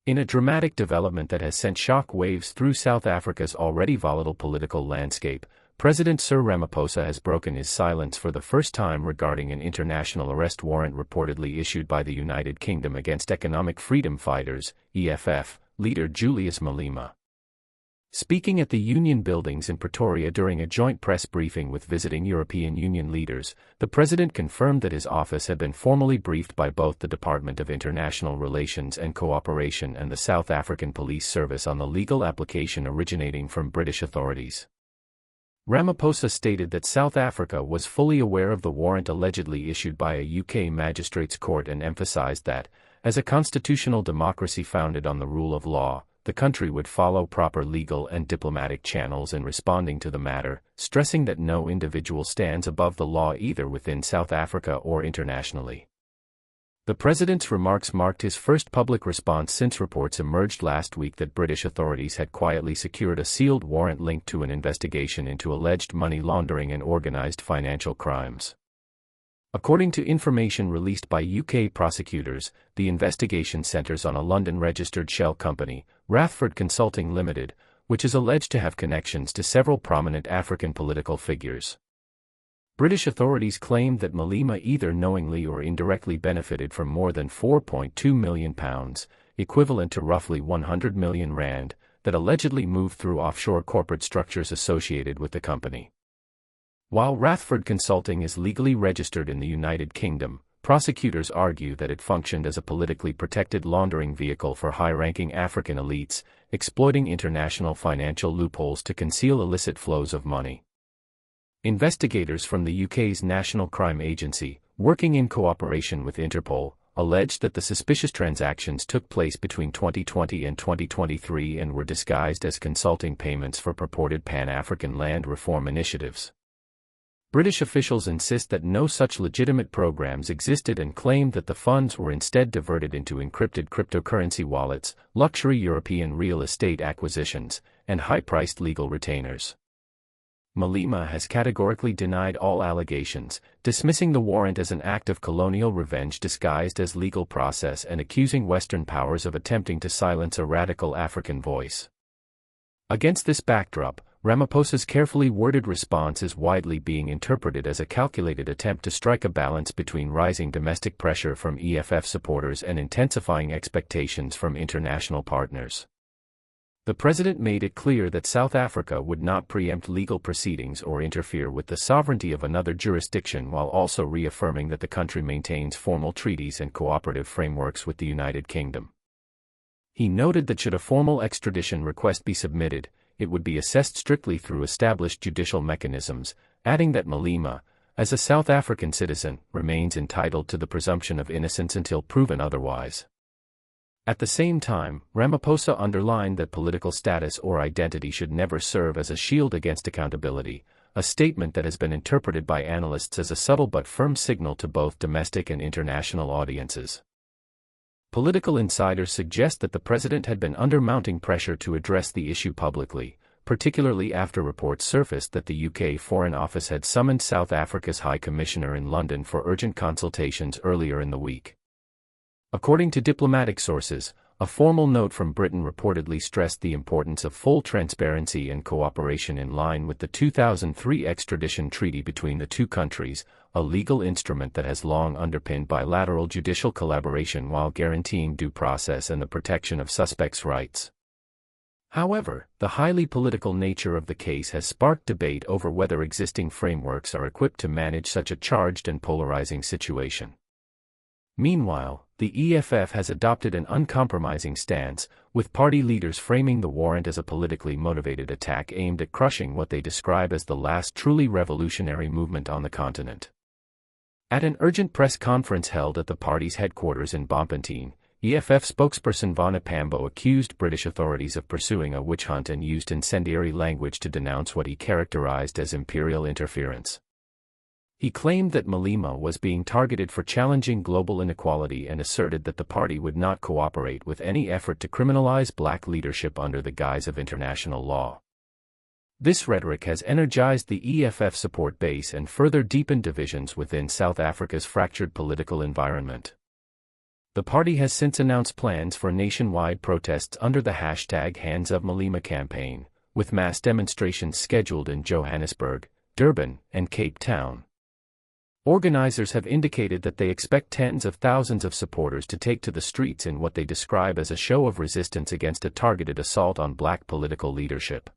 In a dramatic development that has sent shock waves through South Africa's already volatile political landscape, President Cyril Ramaphosa has broken his silence for the first time regarding an international arrest warrant reportedly issued by the United Kingdom against Economic Freedom Fighters, EFF, leader Julius Malema. Speaking at the Union Buildings in Pretoria during a joint press briefing with visiting European Union leaders, the president confirmed that his office had been formally briefed by both the Department of International Relations and Cooperation and the South African Police Service on the legal application originating from British authorities. Ramaphosa stated that South Africa was fully aware of the warrant allegedly issued by a UK magistrates' court and emphasized that, as a constitutional democracy founded on the rule of law, the country would follow proper legal and diplomatic channels in responding to the matter, stressing that no individual stands above the law either within South Africa or internationally. The president's remarks marked his first public response since reports emerged last week that British authorities had quietly secured a sealed warrant linked to an investigation into alleged money laundering and organized financial crimes. According to information released by UK prosecutors, the investigation centres on a London-registered shell company, Rathford Consulting Limited, which is alleged to have connections to several prominent African political figures. British authorities claimed that Malema either knowingly or indirectly benefited from more than £4.2 million, equivalent to roughly 100 million rand, that allegedly moved through offshore corporate structures associated with the company. While Rathford Consulting is legally registered in the United Kingdom, prosecutors argue that it functioned as a politically protected laundering vehicle for high-ranking African elites, exploiting international financial loopholes to conceal illicit flows of money. Investigators from the UK's National Crime Agency, working in cooperation with Interpol, alleged that the suspicious transactions took place between 2020 and 2023 and were disguised as consulting payments for purported Pan-African land reform initiatives. British officials insist that no such legitimate programs existed and claim that the funds were instead diverted into encrypted cryptocurrency wallets, luxury European real estate acquisitions, and high-priced legal retainers. Malema has categorically denied all allegations, dismissing the warrant as an act of colonial revenge disguised as legal process and accusing Western powers of attempting to silence a radical African voice. Against this backdrop, Ramaphosa's carefully worded response is widely being interpreted as a calculated attempt to strike a balance between rising domestic pressure from EFF supporters and intensifying expectations from international partners. The president made it clear that South Africa would not preempt legal proceedings or interfere with the sovereignty of another jurisdiction while also reaffirming that the country maintains formal treaties and cooperative frameworks with the United Kingdom. He noted that should a formal extradition request be submitted, it would be assessed strictly through established judicial mechanisms, adding that Malema, as a South African citizen, remains entitled to the presumption of innocence until proven otherwise. At the same time, Ramaphosa underlined that political status or identity should never serve as a shield against accountability, a statement that has been interpreted by analysts as a subtle but firm signal to both domestic and international audiences. Political insiders suggest that the president had been under mounting pressure to address the issue publicly, particularly after reports surfaced that the UK Foreign Office had summoned South Africa's High Commissioner in London for urgent consultations earlier in the week. According to diplomatic sources, a formal note from Britain reportedly stressed the importance of full transparency and cooperation in line with the 2003 extradition treaty between the two countries, a legal instrument that has long underpinned bilateral judicial collaboration while guaranteeing due process and the protection of suspects' rights. However, the highly political nature of the case has sparked debate over whether existing frameworks are equipped to manage such a charged and polarizing situation. Meanwhile, the EFF has adopted an uncompromising stance, with party leaders framing the warrant as a politically motivated attack aimed at crushing what they describe as the last truly revolutionary movement on the continent. At an urgent press conference held at the party's headquarters in Bloemfontein, EFF spokesperson Vana Pambo accused British authorities of pursuing a witch hunt and used incendiary language to denounce what he characterized as imperial interference. He claimed that Malema was being targeted for challenging global inequality and asserted that the party would not cooperate with any effort to criminalize black leadership under the guise of international law. This rhetoric has energized the EFF support base and further deepened divisions within South Africa's fractured political environment. The party has since announced plans for nationwide protests under the hashtag Hands Up Malema campaign, with mass demonstrations scheduled in Johannesburg, Durban, and Cape Town. Organizers have indicated that they expect tens of thousands of supporters to take to the streets in what they describe as a show of resistance against a targeted assault on black political leadership.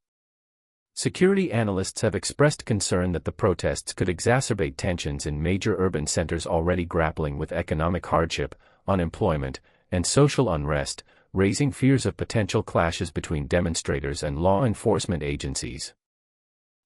Security analysts have expressed concern that the protests could exacerbate tensions in major urban centers already grappling with economic hardship, unemployment, and social unrest, raising fears of potential clashes between demonstrators and law enforcement agencies.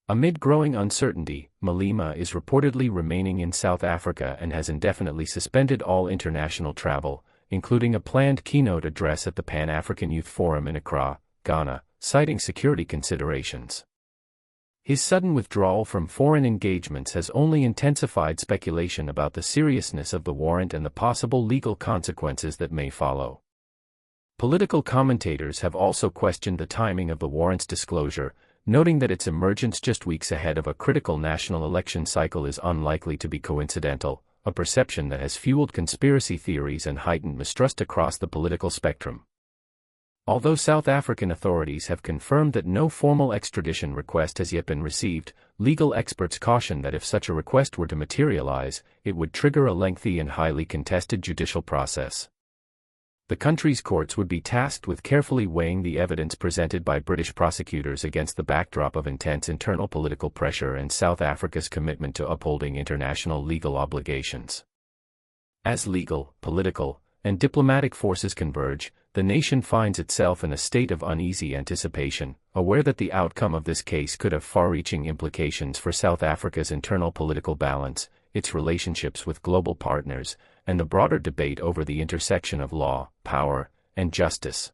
Amid growing uncertainty, Malema is reportedly remaining in South Africa and has indefinitely suspended all international travel, including a planned keynote address at the Pan-African Youth Forum in Accra, Ghana, citing security considerations. His sudden withdrawal from foreign engagements has only intensified speculation about the seriousness of the warrant and the possible legal consequences that may follow. Political commentators have also questioned the timing of the warrant's disclosure, noting that its emergence just weeks ahead of a critical national election cycle is unlikely to be coincidental, a perception that has fueled conspiracy theories and heightened mistrust across the political spectrum. Although South African authorities have confirmed that no formal extradition request has yet been received, legal experts caution that if such a request were to materialize, it would trigger a lengthy and highly contested judicial process. The country's courts would be tasked with carefully weighing the evidence presented by British prosecutors against the backdrop of intense internal political pressure and South Africa's commitment to upholding international legal obligations. As legal, political, and diplomatic forces converge, the nation finds itself in a state of uneasy anticipation, aware that the outcome of this case could have far-reaching implications for South Africa's internal political balance, its relationships with global partners, and the broader debate over the intersection of law, power, and justice.